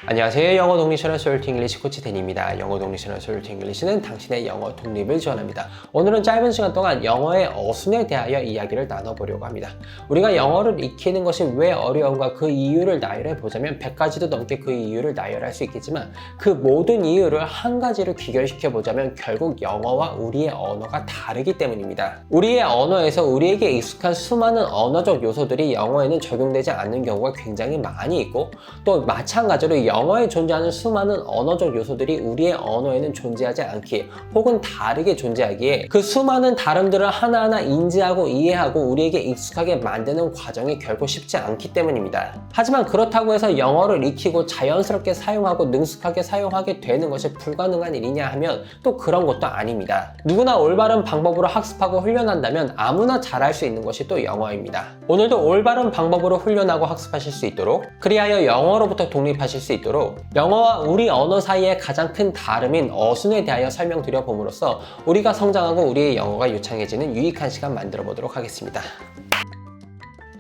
안녕하세요. 영어 독립 채널 솔트 잉글리시 코치 댄입니다. 영어 독립 채널 솔트 잉글리시는 당신의 영어 독립을 지원합니다. 오늘은 짧은 시간 동안 영어의 어순에 대하여 이야기를 나눠보려고 합니다. 우리가 영어를 익히는 것이 왜 어려운가 그 이유를 나열해 보자면 100가지도 넘게 그 이유를 나열할 수 있겠지만 그 모든 이유를 한 가지로 귀결시켜 보자면 결국 영어와 우리의 언어가 다르기 때문입니다. 우리의 언어에서 우리에게 익숙한 수많은 언어적 요소들이 영어에는 적용되지 않는 경우가 굉장히 많이 있고 또 마찬가지로 영어에 존재하는 수많은 언어적 요소들이 우리의 언어에는 존재하지 않기에 혹은 다르게 존재하기에 그 수많은 다름들을 하나하나 인지하고 이해하고 우리에게 익숙하게 만드는 과정이 결코 쉽지 않기 때문입니다. 하지만 그렇다고 해서 영어를 익히고 자연스럽게 사용하고 능숙하게 사용하게 되는 것이 불가능한 일이냐 하면 또 그런 것도 아닙니다. 누구나 올바른 방법으로 학습하고 훈련한다면 아무나 잘할 수 있는 것이 또 영어입니다. 오늘도 올바른 방법으로 훈련하고 학습하실 수 있도록 그리하여 영어로부터 독립하실 수 있도록 영어와 우리 언어 사이의 가장 큰 다름인 어순에 대하여 설명드려 봄으로써 우리가 성장하고 우리의 영어가 유창해지는 유익한 시간 만들어 보도록 하겠습니다.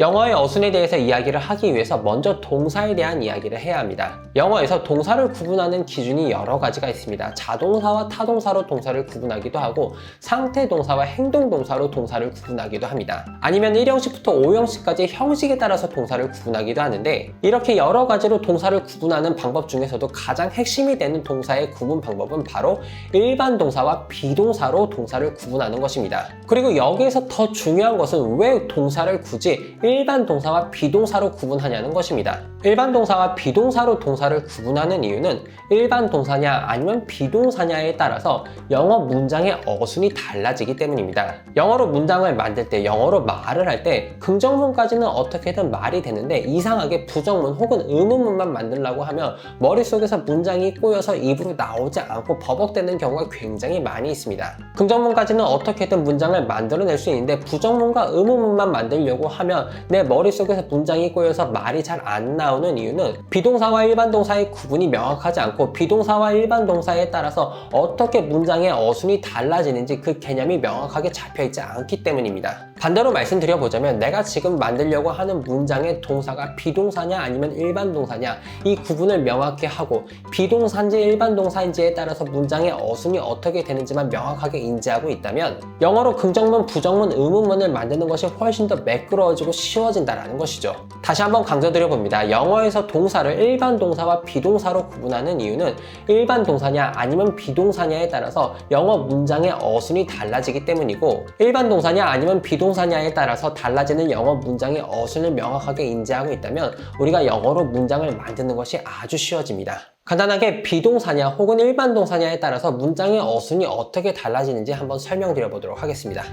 영어의 어순에 대해서 이야기를 하기 위해서 먼저 동사에 대한 이야기를 해야 합니다. 영어에서 동사를 구분하는 기준이 여러 가지가 있습니다. 자동사와 타동사로 동사를 구분하기도 하고 상태 동사와 행동 동사로 동사를 구분하기도 합니다. 아니면 1형식부터 5형식까지 형식에 따라서 동사를 구분하기도 하는데 이렇게 여러 가지로 동사를 구분하는 방법 중에서도 가장 핵심이 되는 동사의 구분 방법은 바로 일반 동사와 비동사로 동사를 구분하는 것입니다. 그리고 여기에서 더 중요한 것은 왜 동사를 굳이 일반 동사와 비동사로 구분하냐는 것입니다. 일반 동사와 비동사로 동사를 구분하는 이유는 일반 동사냐 아니면 비동사냐에 따라서 영어 문장의 어순이 달라지기 때문입니다. 영어로 문장을 만들 때, 영어로 말을 할 때 긍정문까지는 어떻게든 말이 되는데 이상하게 부정문 혹은 의문문만 만들려고 하면 머릿속에서 문장이 꼬여서 입으로 나오지 않고 버벅대는 경우가 굉장히 많이 있습니다. 긍정문까지는 어떻게든 문장을 만들어낼 수 있는데 부정문과 의문문만 만들려고 하면 내 머릿속에서 문장이 꼬여서 말이 잘 안 나오는 이유는 비동사와 일반 동사의 구분이 명확하지 않고 비동사와 일반 동사에 따라서 어떻게 문장의 어순이 달라지는지 그 개념이 명확하게 잡혀있지 않기 때문입니다. 반대로 말씀드려보자면 내가 지금 만들려고 하는 문장의 동사가 비동사냐 아니면 일반 동사냐 이 구분을 명확히 하고 비동사인지 일반 동사인지에 따라서 문장의 어순이 어떻게 되는지만 명확하게 인지하고 있다면 영어로 긍정문, 부정문, 의문문을 만드는 것이 훨씬 더 매끄러워지고 쉬워진다는 것이죠. 다시 한번 강조드려봅니다. 영어에서 동사를 일반 동사와 비동사로 구분하는 이유는 일반 동사냐 아니면 비동사냐에 따라서 영어 문장의 어순이 달라지기 때문이고 일반 동사냐 아니면 비동사냐에 따라서 달라지는 영어 문장의 어순을 명확하게 인지하고 있다면 우리가 영어로 문장을 만드는 것이 아주 쉬워집니다. 간단하게 비동사냐 혹은 일반 동사냐에 따라서 문장의 어순이 어떻게 달라지는지 한번 설명드려 보도록 하겠습니다.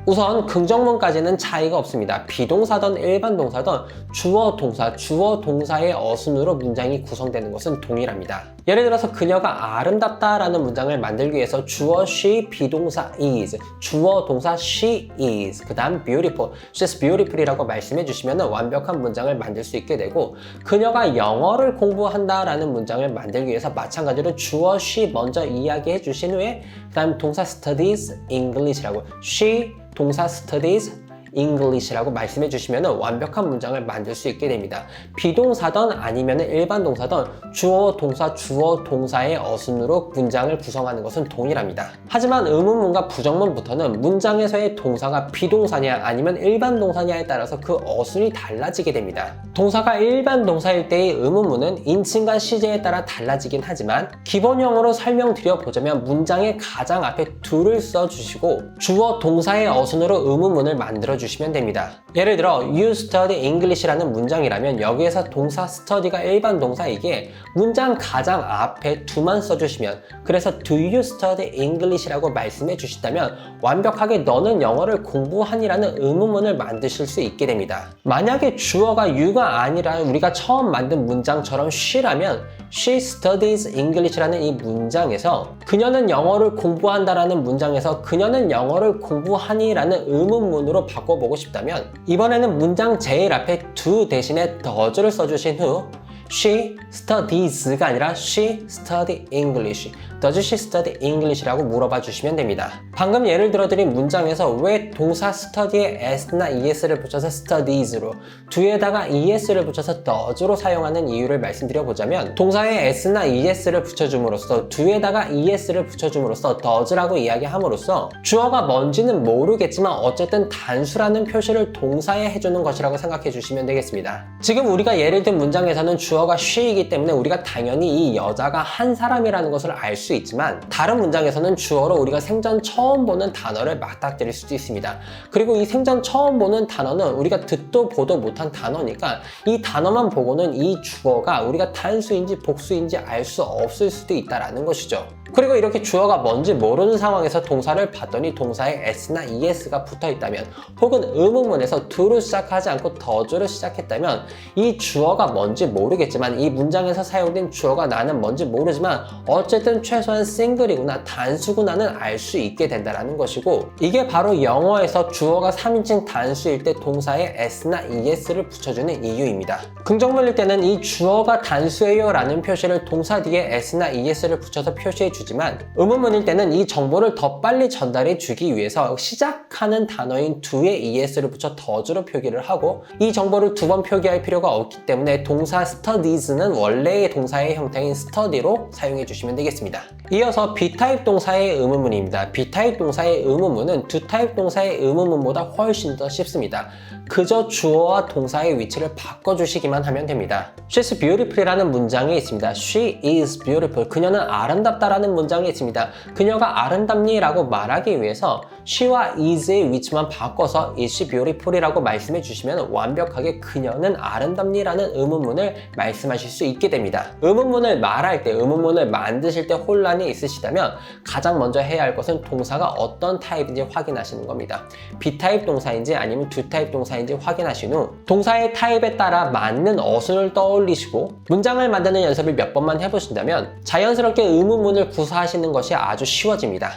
우선 긍정문까지는 차이가 없습니다. 비동사든 일반 동사든 주어 동사, 주어 동사의 어순으로 문장이 구성되는 것은 동일합니다. 예를 들어서 그녀가 아름답다 라는 문장을 만들기 위해서 주어 she, 비동사 is, 주어 동사 she is, 그 다음 beautiful, she's beautiful 이라고 말씀해 주시면 완벽한 문장을 만들 수 있게 되고 그녀가 영어를 공부한다 라는 문장을 만들기 위해서 마찬가지로 주어 she 먼저 이야기해 주신 후에 그 다음 동사 studies English라고 she 동사 studies English라고 말씀해 주시면 완벽한 문장을 만들 수 있게 됩니다. 비동사든 아니면 일반 동사든 주어 동사, 주어 동사의 어순으로 문장을 구성하는 것은 동일합니다. 하지만 의문문과 부정문부터는 문장에서의 동사가 비동사냐 아니면 일반 동사냐에 따라서 그 어순이 달라지게 됩니다. 동사가 일반 동사일 때의 의문문은 인칭과 시제에 따라 달라지긴 하지만 기본형으로 설명드려보자면 문장의 가장 앞에 do를 써주시고 주어 동사의 어순으로 의문문을 만들어 주시면 됩니다. 예를 들어 You study English라는 문장이라면 여기에서 동사 study가 일반 동사이기에 문장 가장 앞에 do만 써주시면 그래서 Do you study English라고 말씀해 주신다면 완벽하게 너는 영어를 공부하니라는 의문문을 만드실 수 있게 됩니다. 만약에 주어가 you가 아니라 우리가 처음 만든 문장처럼 she라면 She studies English라는 이 문장에서 그녀는 영어를 공부한다라는 문장에서 그녀는 영어를 공부하니라는 의문문으로 바꿔보고 싶다면 이번에는 문장 제일 앞에 do 대신에 does를 써주신 후 She studies가 아니라 she study English. Does she study English라고 물어봐 주시면 됩니다. 방금 예를 들어드린 문장에서 왜 동사 study에 s나 es를 붙여서 studies로 뒤에다가 es를 붙여서 does로 사용하는 이유를 말씀드려 보자면 동사에 s나 es를 붙여줌으로써 뒤에다가 es를 붙여줌으로써 does라고 이야기함으로써 주어가 뭔지는 모르겠지만 어쨌든 단수라는 표시를 동사에 해주는 것이라고 생각해 주시면 되겠습니다. 지금 우리가 예를 든 문장에서는 주어가 she이기 때문에 우리가 당연히 이 여자가 한 사람이라는 것을 알 수 있지만 다른 문장에서는 주어로 우리가 생전 처음 보는 단어를 맞닥뜨릴 수도 있습니다. 그리고 이 생전 처음 보는 단어는 우리가 듣도 보도 못한 단어니까 이 단어만 보고는 이 주어가 우리가 단수인지 복수인지 알 수 없을 수도 있다는 것이죠. 그리고 이렇게 주어가 뭔지 모르는 상황에서 동사를 봤더니 동사에 s나 es가 붙어 있다면 혹은 의문문에서 do로 시작하지 않고 does로 시작했다면 이 주어가 뭔지 모르겠지만 이 문장에서 사용된 주어가 나는 뭔지 모르지만 어쨌든 최소한 싱글이구나 단수구나는 알 수 있게 된다는 것이고 이게 바로 영어에서 주어가 3인칭 단수일 때 동사에 s나 es를 붙여주는 이유입니다. 긍정문일 때는 이 주어가 단수예요 라는 표시를 동사 뒤에 s나 es를 붙여서 표시해 주지만 의문문일 때는 이 정보를 더 빨리 전달해 주기 위해서 시작하는 단어인 do에 es를 붙여 does로 표기를 하고 이 정보를 두 번 표기할 필요가 없기 때문에 동사 studies는 원래의 동사의 형태인 study로 사용해 주시면 되겠습니다. 이어서 B타입 동사의 의문문입니다. B타입 동사의 의문문은 Do타입 동사의 의문문보다 훨씬 더 쉽습니다. 그저 주어와 동사의 위치를 바꿔주시기만 하면 됩니다. She's beautiful이라는 문장이 있습니다. She is beautiful. 그녀는 아름답다라는 문장이 있습니다. 그녀가 아름답니? 라고 말하기 위해서 she와 is의 위치만 바꿔서 is she beautiful이라고 말씀해 주시면 완벽하게 그녀는 아름답니? 라는 의문문을 말씀하실 수 있게 됩니다. 의문문을 말할 때, 의문문을 만드실 때 혼란이 있으시다면 가장 먼저 해야 할 것은 동사가 어떤 타입인지 확인하시는 겁니다. B타입 동사인지 아니면 Do타입 동사인지 확인하신 후 동사의 타입에 따라 맞는 어순을 떠올리시고 문장을 만드는 연습을 몇 번만 해보신다면 자연스럽게 의문문을 구사하시는 것이 아주 쉬워집니다.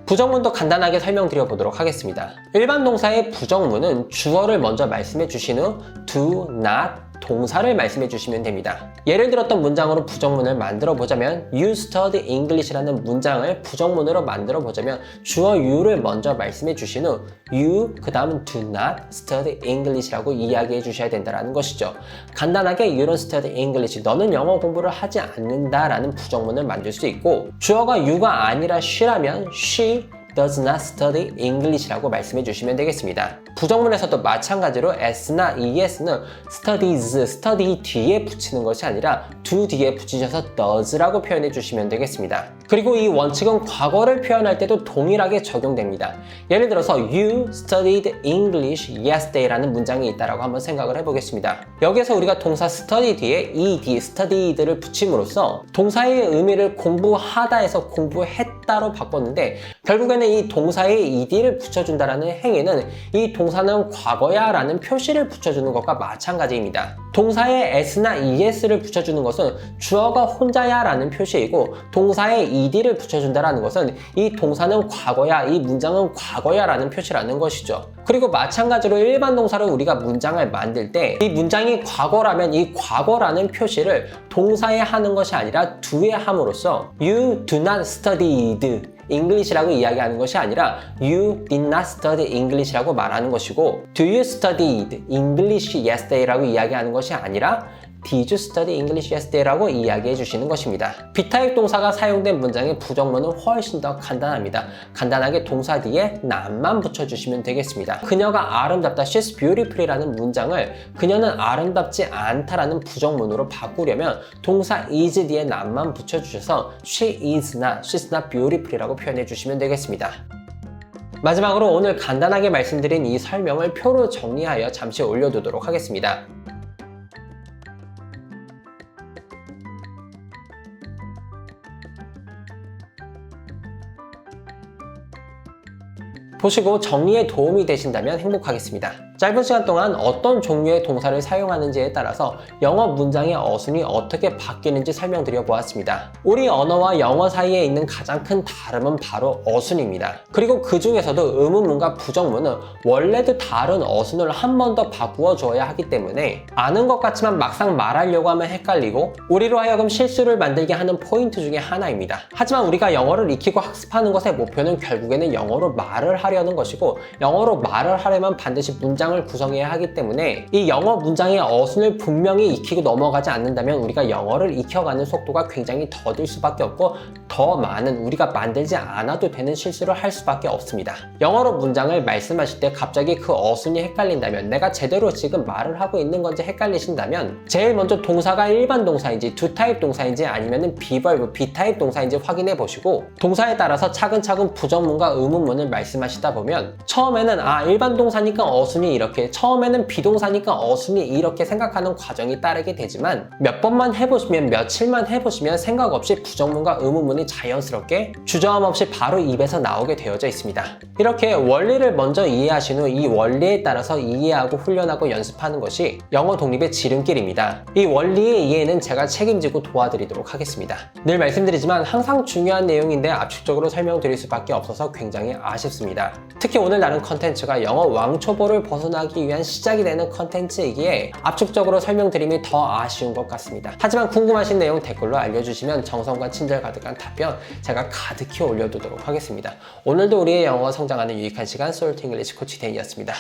부정문도 간단하게 설명드려 보도록 하겠습니다. 일반 동사의 부정문은 주어를 먼저 말씀해 주신 후 do, not, 동사를 말씀해 주시면 됩니다. 예를 들었던 문장으로 부정문을 만들어 보자면 You study English라는 문장을 부정문으로 만들어 보자면 주어 you를 먼저 말씀해 주신 후 You 그 다음은 do not study English라고 이야기해 주셔야 된다는 것이죠. 간단하게 You don't study English, 너는 영어 공부를 하지 않는다라는 부정문을 만들 수 있고 주어가 you가 아니라 she라면 she does not study English라고 말씀해 주시면 되겠습니다. 부정문에서도 마찬가지로 s나 es는 studies, study 뒤에 붙이는 것이 아니라 do 뒤에 붙이셔서 does라고 표현해 주시면 되겠습니다. 그리고 이 원칙은 과거를 표현할 때도 동일하게 적용됩니다. 예를 들어서 You studied English yesterday라는 문장이 있다라고 한번 생각을 해보겠습니다. 여기서 우리가 동사 study 뒤에 ed, studied를 붙임으로써 동사의 의미를 공부하다에서 공부했다로 바꿨는데 결국에는 이 동사에 ed를 붙여준다라는 행위는 이 동사는 과거야 라는 표시를 붙여주는 것과 마찬가지입니다. 동사에 s나 es를 붙여주는 것은 주어가 혼자야 라는 표시이고 동사에 ed를 붙여준다라는 것은 이 동사는 과거야, 이 문장은 과거야 라는 표시라는 것이죠. 그리고 마찬가지로 일반 동사로 우리가 문장을 만들 때 이 문장이 과거라면 이 과거라는 표시를 동사에 하는 것이 아니라 do에 함으로써 You do not studied English라고 이야기하는 것이 아니라 You did not study English라고 말하는 것이고 Do you studied English yesterday라고 이야기하는 것이 아니라 Did you study English yesterday라고 이야기해 주시는 것입니다. B타입 동사가 사용된 문장의 부정문은 훨씬 더 간단합니다. 간단하게 동사 뒤에 not만 붙여주시면 되겠습니다. 그녀가 아름답다, she's beautiful이라는 문장을 그녀는 아름답지 않다라는 부정문으로 바꾸려면 동사 is 뒤에 not만 붙여주셔서 she is not, she's not beautiful이라고 표현해 주시면 되겠습니다. 마지막으로 오늘 간단하게 말씀드린 이 설명을 표로 정리하여 잠시 올려두도록 하겠습니다. 보시고 정리에 도움이 되신다면 행복하겠습니다. 짧은 시간 동안 어떤 종류의 동사를 사용하는지에 따라서 영어 문장의 어순이 어떻게 바뀌는지 설명드려 보았습니다. 우리 언어와 영어 사이에 있는 가장 큰 다름은 바로 어순입니다. 그리고 그 중에서도 의문문과 부정문은 원래도 다른 어순을 한 번 더 바꾸어 줘야 하기 때문에 아는 것 같지만 막상 말하려고 하면 헷갈리고 우리로 하여금 실수를 만들게 하는 포인트 중에 하나입니다. 하지만 우리가 영어를 익히고 학습하는 것의 목표는 결국에는 영어로 말을 하려는 것이고 영어로 말을 하려면 반드시 문장을 구성해야 하기 때문에 이 영어 문장의 어순을 분명히 익히고 넘어가지 않는다면 우리가 영어를 익혀가는 속도가 굉장히 더딜 수밖에 없고 더 많은 우리가 만들지 않아도 되는 실수를 할 수밖에 없습니다. 영어로 문장을 말씀하실 때 갑자기 그 어순이 헷갈린다면 내가 제대로 지금 말을 하고 있는 건지 헷갈리신다면 제일 먼저 동사가 일반 동사인지 두 타입 동사인지 아니면 비벌브 비타입 동사인지 확인해 보시고 동사에 따라서 차근차근 부정문과 의문문을 말씀하시다 보면 처음에는 일반 동사니까 어순이 이렇게 처음에는 비동사니까 어순이 이렇게 생각하는 과정이 따르게 되지만 몇 번만 해보시면 며칠만 해보시면 생각 없이 부정문과 의문문이 자연스럽게 주저함 없이 바로 입에서 나오게 되어져 있습니다. 이렇게 원리를 먼저 이해하신 후 이 원리에 따라서 이해하고 훈련하고 연습하는 것이 영어 독립의 지름길입니다. 이 원리의 이해는 제가 책임지고 도와드리도록 하겠습니다. 늘 말씀드리지만 항상 중요한 내용인데 압축적으로 설명드릴 수밖에 없어서 굉장히 아쉽습니다. 특히 오늘 다룬 컨텐츠가 영어 왕초보를 벗어나기 위한 시작이 되는 컨텐츠이기에 압축적으로 설명드림이 더 아쉬운 것 같습니다. 하지만 궁금하신 내용 댓글로 알려주시면 정성과 친절 가득한 답변 제가 가득히 올려두도록 하겠습니다. 오늘도 우리의 영어가 성장하는 유익한 시간 솔트 잉글리시 코치 댄이었습니다.